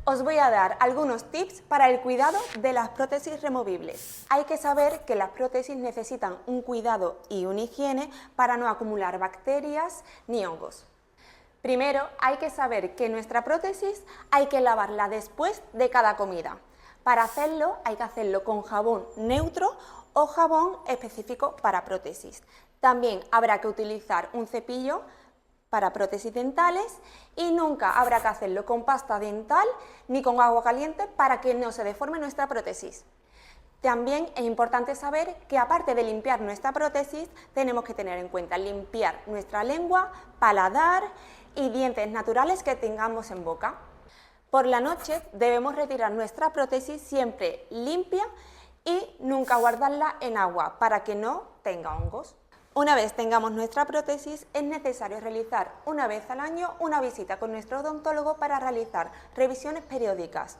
Os voy a dar algunos tips para el cuidado de las prótesis removibles. Hay que saber que las prótesis necesitan un cuidado y una higiene para no acumular bacterias ni hongos. Primero, hay que saber que nuestra prótesis hay que lavarla después de cada comida. Para hacerlo, hay que hacerlo con jabón neutro o jabón específico para prótesis. También habrá que utilizar un cepillo para prótesis dentales y nunca habrá que hacerlo con pasta dental ni con agua caliente para que no se deforme nuestra prótesis. También es importante saber que aparte de limpiar nuestra prótesis, tenemos que tener en cuenta limpiar nuestra lengua, paladar y dientes naturales que tengamos en boca. Por la noche debemos retirar nuestra prótesis siempre limpia y nunca guardarla en agua para que no tenga hongos. Una vez tengamos nuestra prótesis, es necesario realizar una vez al año una visita con nuestro odontólogo para realizar revisiones periódicas.